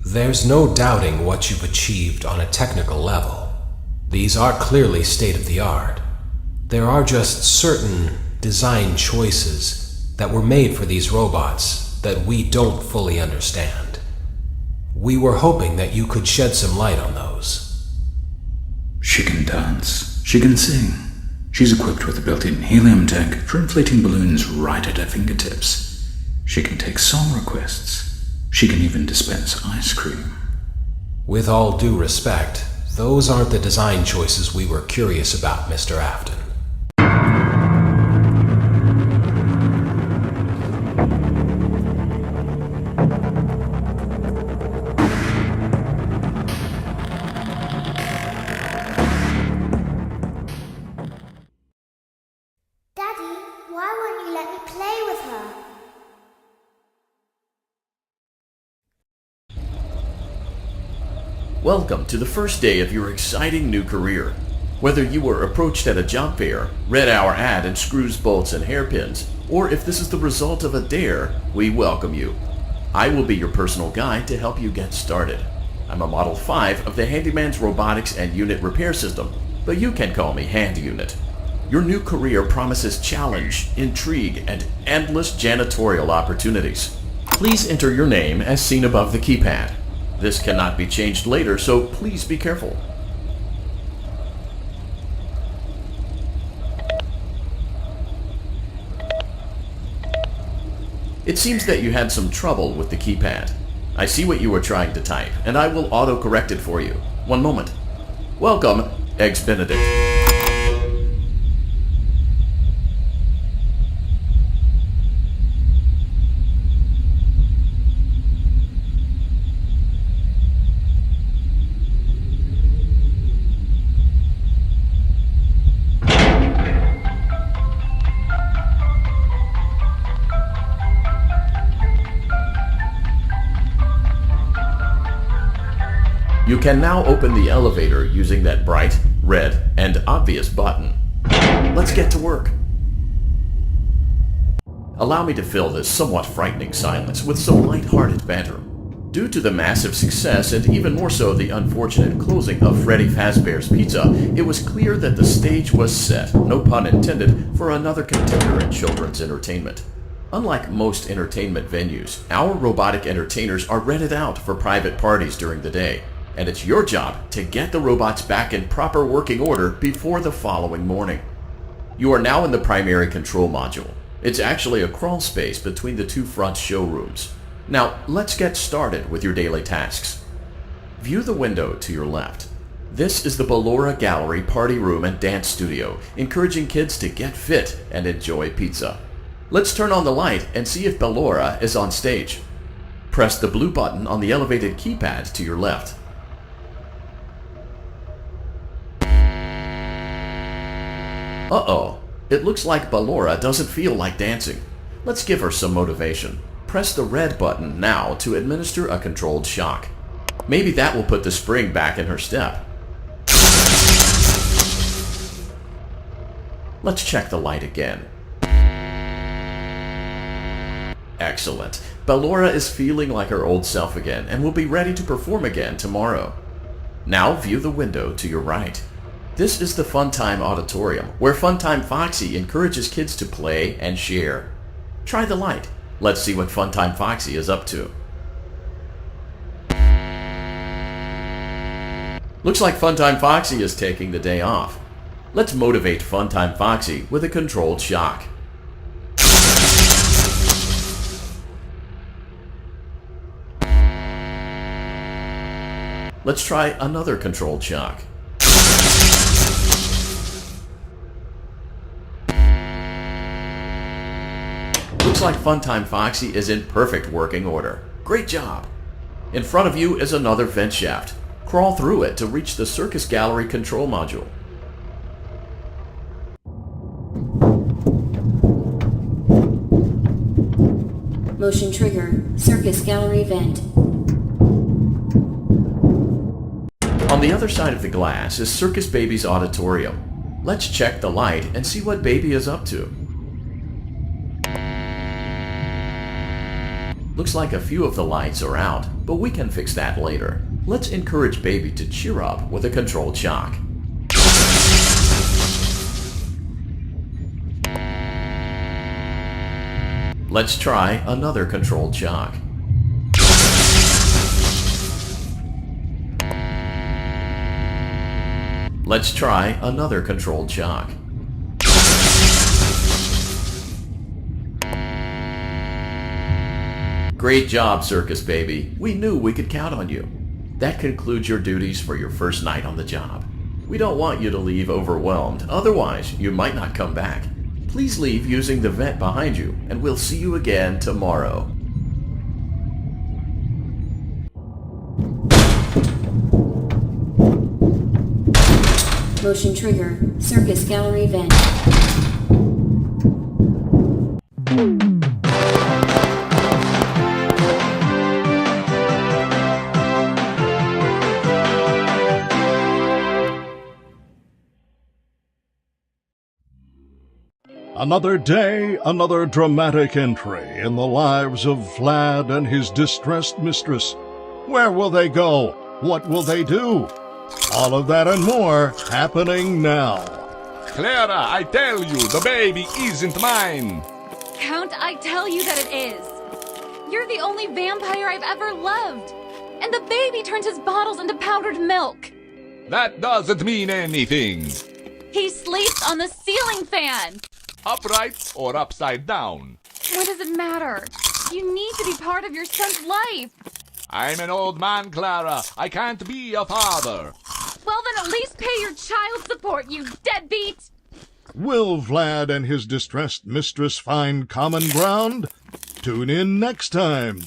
There's no doubting what you've achieved on a technical level. These are clearly state-of-the-art. There are just certain design choices that were made for these robots that we don't fully understand. We were hoping that you could shed some light on those. She can dance. She can sing. She's equipped with a built-in helium tank for inflating balloons right at her fingertips. She can take song requests. She can even dispense ice cream. With all due respect, those aren't the design choices we were curious about, Mr. Afton. Daddy, why won't you let me play with her? Welcome to the first day of your exciting new career. Whether you were approached at a job fair, read our ad in screws, bolts, and hairpins, or if this is the result of a dare, we welcome you. I will be your personal guide to help you get started. I'm a Model 5 of the Handyman's Robotics and Unit Repair System, but you can call me Hand Unit. Your new career promises challenge, intrigue, and endless janitorial opportunities. Please enter your name as seen above the keypad. This cannot be changed later, so please be careful. It seems that you had some trouble with the keypad. I see what you were trying to type, and I will auto-correct it for you. One moment. Welcome, Eggs Benedict. You can now open the elevator using that bright, red, and obvious button. Let's get to work. Allow me to fill this somewhat frightening silence with some light-hearted banter. Due to the massive success, and even more so the unfortunate closing of Freddy Fazbear's Pizza, it was clear that the stage was set, no pun intended, for another contender in children's entertainment. Unlike most entertainment venues, our robotic entertainers are rented out for private parties during the day. And it's your job to get the robots back in proper working order before the following morning. You are now in the primary control module. It's actually a crawl space between the two front showrooms. Now, let's get started with your daily tasks. View the window to your left. This is the Ballora Gallery Party Room and Dance Studio, encouraging kids to get fit and enjoy pizza. Let's turn on the light and see if Ballora is on stage. Press the blue button on the elevated keypad to your left. Uh-oh, it looks like Ballora doesn't feel like dancing. Let's give her some motivation. Press the red button now to administer a controlled shock. Maybe that will put the spring back in her step. Let's check the light again. Excellent. Ballora is feeling like her old self again and will be ready to perform again tomorrow. Now view the window to your right. This is the Funtime Auditorium, where Funtime Foxy encourages kids to play and share. Try the light. Let's see what Funtime Foxy is up to. Looks like Funtime Foxy is taking the day off. Let's motivate Funtime Foxy with a controlled shock. Let's try another controlled shock. Looks like Funtime Foxy is in perfect working order. Great job! In front of you is another vent shaft. Crawl through it to reach the circus gallery control module. Motion trigger, circus gallery vent. On the other side of the glass is Circus Baby's auditorium. Let's check the light and see what Baby is up to. Looks like a few of the lights are out, but we can fix that later. Let's encourage Baby to cheer up with a controlled shock. Let's try another controlled shock. Let's try another controlled shock. Great job, Circus Baby. We knew we could count on you. That concludes your duties for your first night on the job. We don't want you to leave overwhelmed, otherwise you might not come back. Please leave using the vent behind you, and we'll see you again tomorrow. Motion trigger, circus gallery vent. Another day, another dramatic entry in the lives of Vlad and his distressed mistress. Where will they go? What will they do? All of that and more happening now. Clara, I tell you, the baby isn't mine. Count, I tell you that it is. You're the only vampire I've ever loved. And the baby turns his bottles into powdered milk. That doesn't mean anything. He sleeps on the ceiling fan. Upright or upside down? What does it matter? You need to be part of your son's life. I'm an old man, Clara. I can't be a father. Well, then at least pay your child support, you deadbeat! Will Vlad and his distressed mistress find common ground? Tune in next time.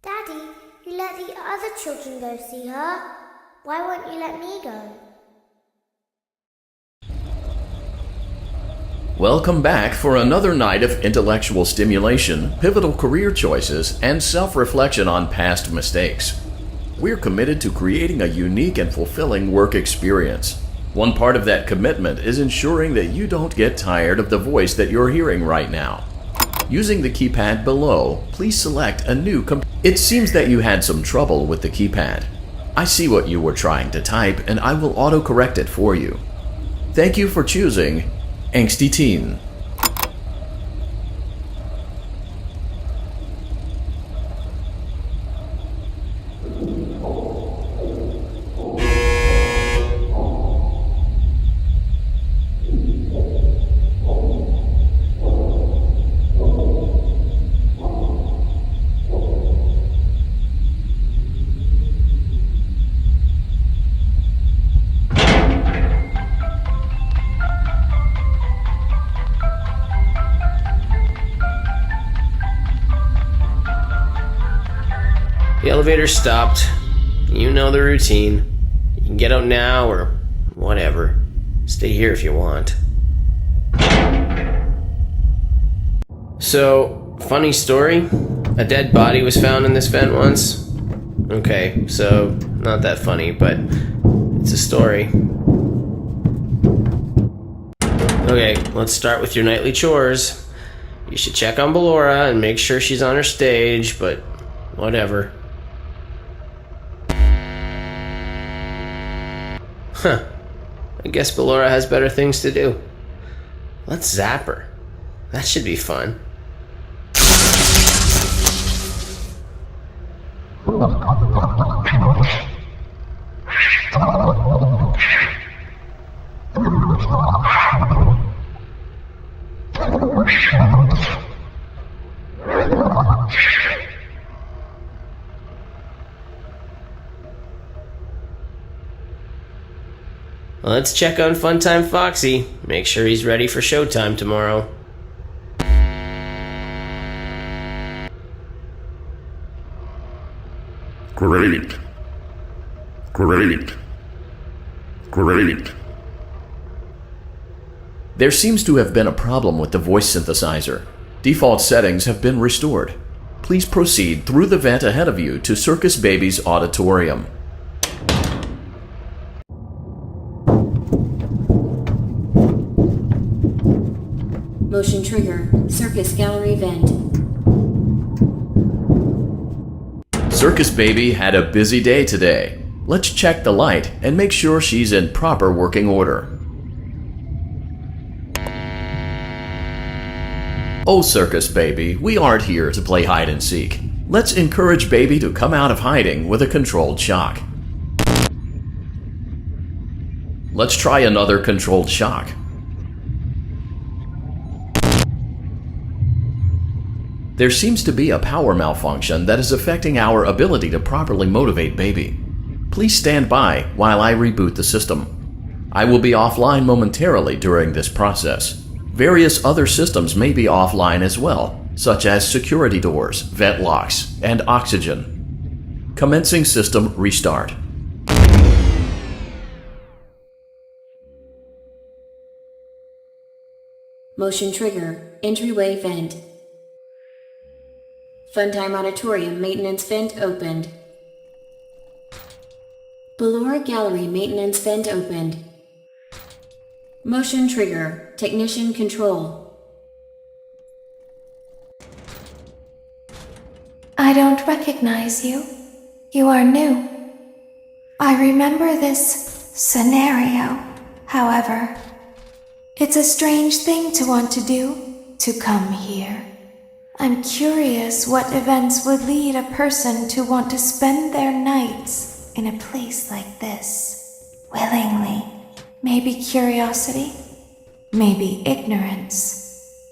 Daddy, you let the other children go see her. Why won't you let me go? Welcome back for another night of intellectual stimulation, pivotal career choices, and self-reflection on past mistakes. We're committed to creating a unique and fulfilling work experience. One part of that commitment is ensuring that you don't get tired of the voice that you're hearing right now. Using the keypad below, please select a new It seems that you had some trouble with the keypad. I see what you were trying to type, and I will autocorrect it for you. Thank you for choosing Angsty Teen. The elevator stopped. You know the routine. You can get out now or whatever. Stay here if you want. So, funny story. A dead body was found in this vent once. Okay, so not that funny, but it's a story. Okay, let's start with your nightly chores. You should check on Ballora and make sure she's on her stage, but whatever. Huh. I guess Ballora has better things to do. Let's zap her. That should be fun. Let's check on Funtime Foxy. Make sure he's ready for showtime tomorrow. Great. Great. Great. There seems to have been a problem with the voice synthesizer. Default settings have been restored. Please proceed through the vent ahead of you to Circus Baby's auditorium. Motion trigger. Circus gallery vent. Circus Baby had a busy day today. Let's check the light and make sure she's in proper working order. Oh, Circus Baby, we aren't here to play hide and seek. Let's encourage Baby to come out of hiding with a controlled shock. Let's try another controlled shock. There seems to be a power malfunction that is affecting our ability to properly motivate Baby. Please stand by while I reboot the system. I will be offline momentarily during this process. Various other systems may be offline as well, such as security doors, vent locks, and oxygen. Commencing system restart. Motion trigger. Entryway vent. Funtime auditorium maintenance vent opened. Ballora gallery maintenance vent opened. Motion trigger. Technician control. I don't recognize you. You are new. I remember this scenario, however. It's a strange thing to want to do, to come here. I'm curious what events would lead a person to want to spend their nights in a place like this. Willingly. Maybe curiosity, maybe ignorance.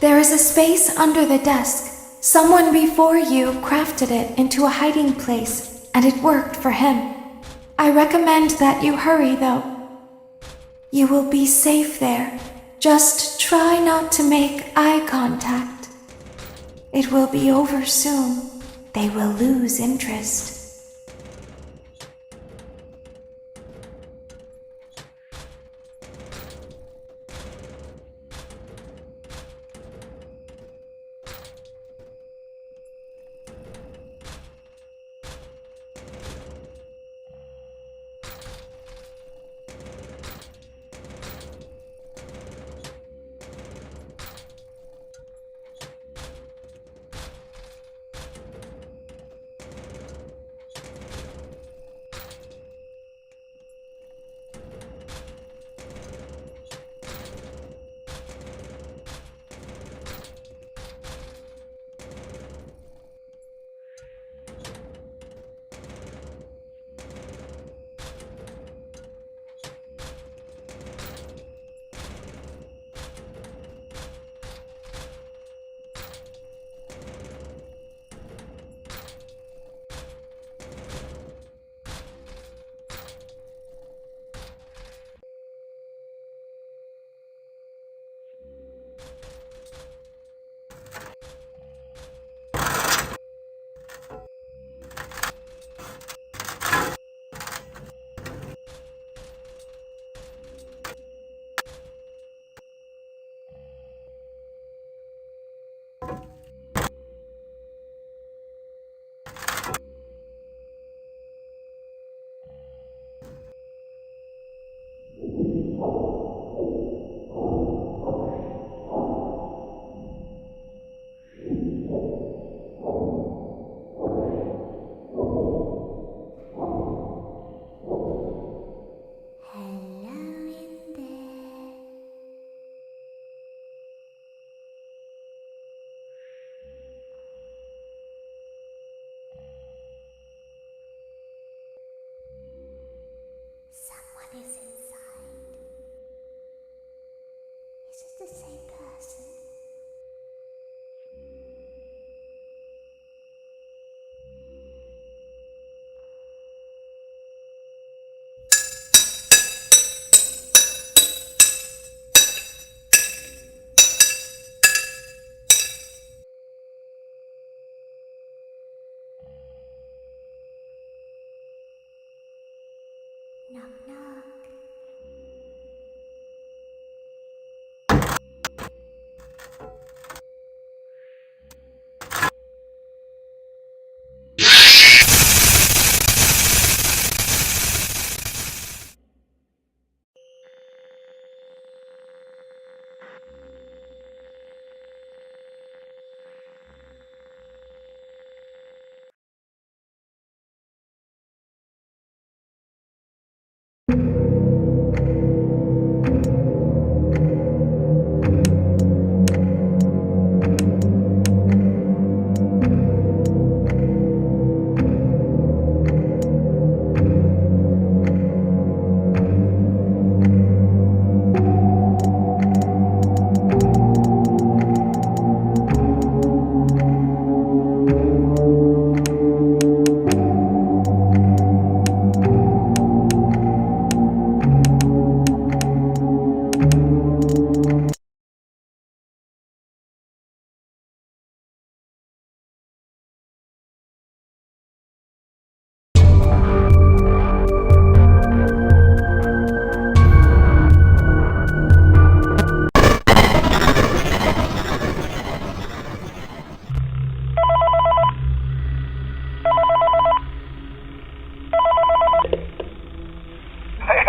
There is a space under the desk. Someone before you crafted it into a hiding place, and it worked for him. I recommend that you hurry, though. You will be safe there. Just try not to make eye contact. It will be over soon. They will lose interest. Knock, knock.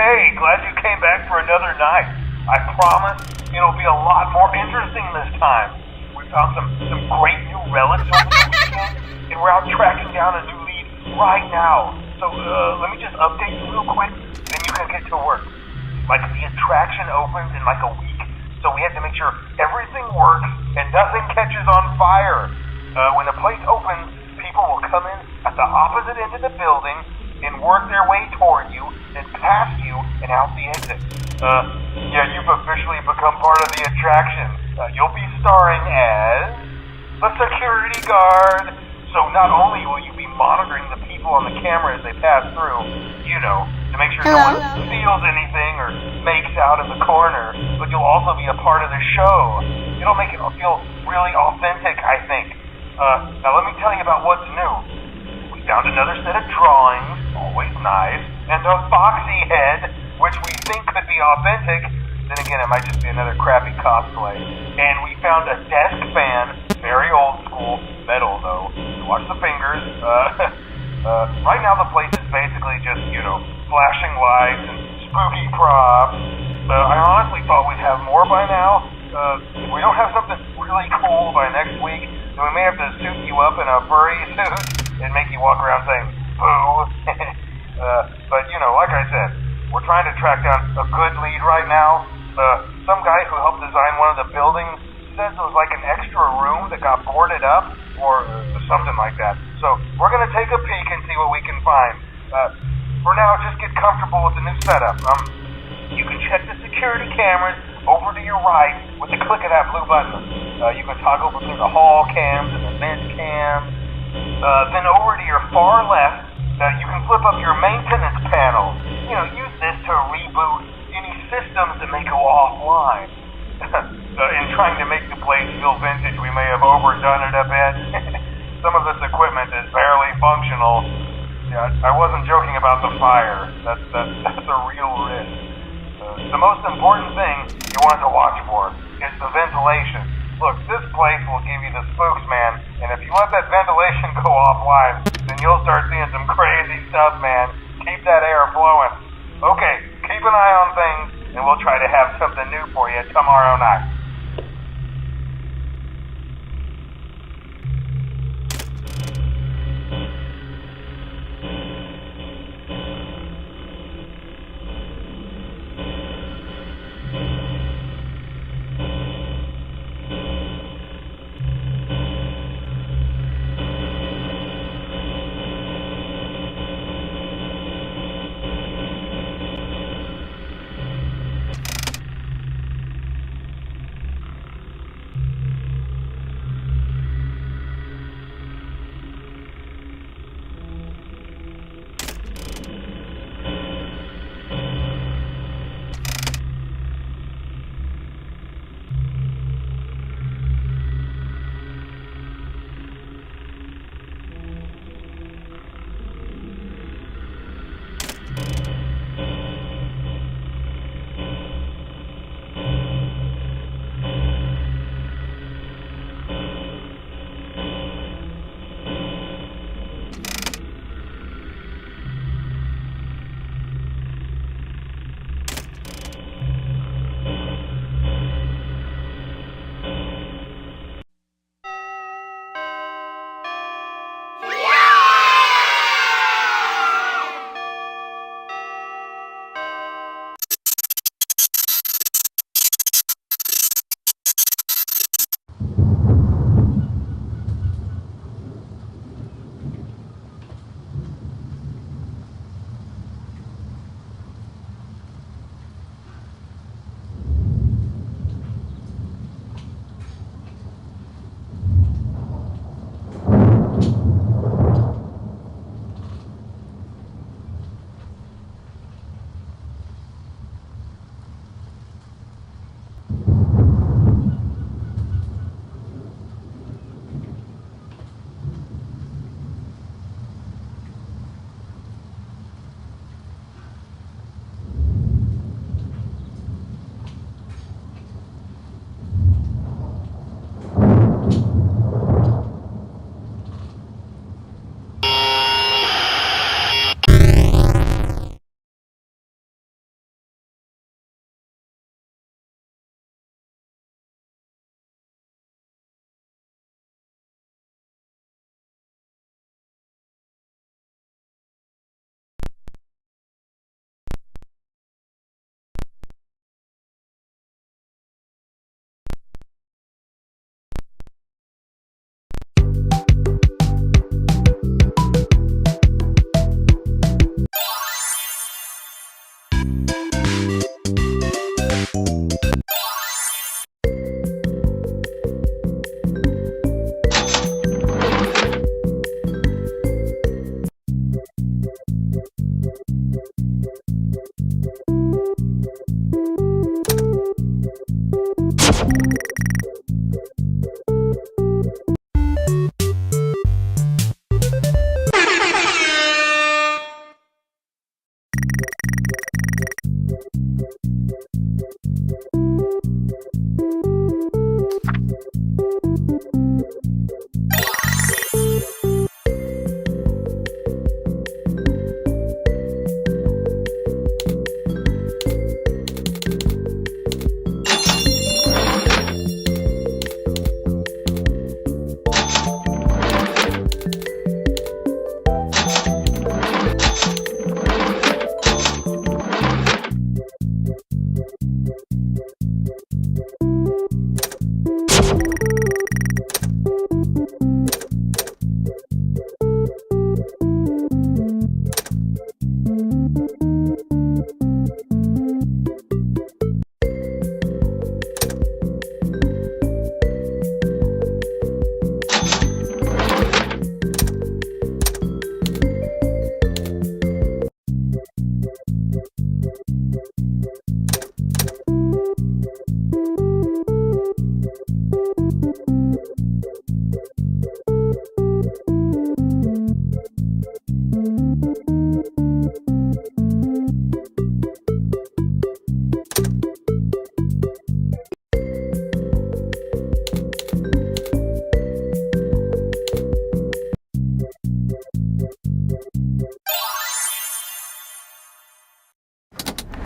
Hey, glad you came back for another night. I promise it'll be a lot more interesting this time. We found some great new relics over the weekend, and we're out tracking down a new lead right now. So, let me just update you real quick, then you can get to work. Like, the attraction opens in like a week, so we have to make sure everything works and nothing catches on fire. When the place opens, people will come in at the opposite end of the building and work their way toward you, then past you, and out the exit. Yeah, you've officially become part of the attraction. You'll be starring as the security guard. So not only will you be monitoring the people on the camera as they pass through, you know, to make sure no one steals anything or makes out in the corner, but you'll also be a part of the show. It'll make it feel really authentic, I think. Now let me tell you about what's new. We found another set of drawings, always nice, and a foxy head, which we think could be authentic. Then again, it might just be another crappy cosplay. And we found a desk fan, very old school, metal though. Watch the fingers. Right now the place is basically just, you know, flashing lights and spooky props. I honestly thought we'd have more by now. If we don't have something really cool by next week, then we may have to suit you up in a furry suit and make you walk around saying, boo. But, you know, like I said, we're trying to track down a good lead right now. Some guy who helped design one of the buildings says it was like an extra room that got boarded up or something like that. So we're going to take a peek and see what we can find. For now, just get comfortable with the new setup. You can check the security cameras over to your right with the click of that blue button. You can toggle between the hall cams and the vent cams. Then over to your far left, you can flip up your maintenance panel. You know, use this to reboot any systems that may go offline. In trying to make the place feel vintage, we may have overdone it a bit. Some of this equipment is barely functional. Yeah, I wasn't joking about the fire. That's a real risk. The most important thing you want to watch for is the ventilation. Look, this place will give you the spooks, man, and if you let that ventilation go offline, then you'll start seeing some crazy stuff, man. Keep that air flowing. Okay, keep an eye on things, and we'll try to have something new for you tomorrow night.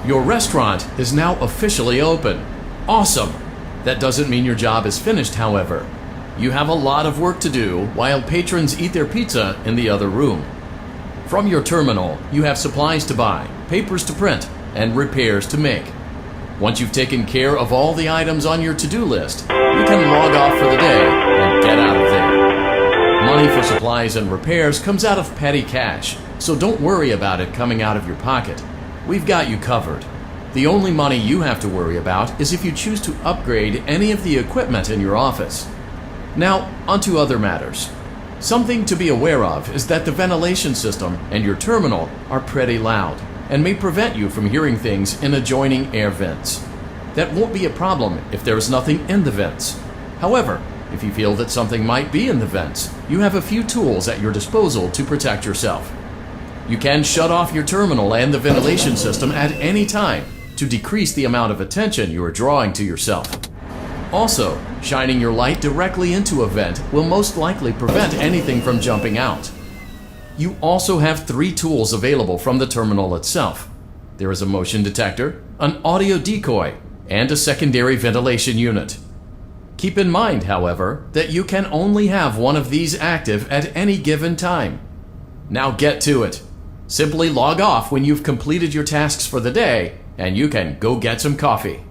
Your restaurant is now officially open. Awesome! That doesn't mean your job is finished, however. You have a lot of work to do while patrons eat their pizza in the other room. From your terminal, you have supplies to buy, papers to print, and repairs to make. Once you've taken care of all the items on your to-do list, you can log off for the day and get out of there. Money for supplies and repairs comes out of petty cash, so don't worry about it coming out of your pocket. We've got you covered. The only money you have to worry about is if you choose to upgrade any of the equipment in your office. Now, onto other matters. Something to be aware of is that the ventilation system and your terminal are pretty loud and may prevent you from hearing things in adjoining air vents. That won't be a problem if there is nothing in the vents. However, if you feel that something might be in the vents, you have a few tools at your disposal to protect yourself. You can shut off your terminal and the ventilation system at any time to decrease the amount of attention you are drawing to yourself. Also, shining your light directly into a vent will most likely prevent anything from jumping out. You also have 3 tools available from the terminal itself. There is a motion detector, an audio decoy, and a secondary ventilation unit. Keep in mind, however, that you can only have one of these active at any given time. Now get to it. Simply log off when you've completed your tasks for the day, and you can go get some coffee.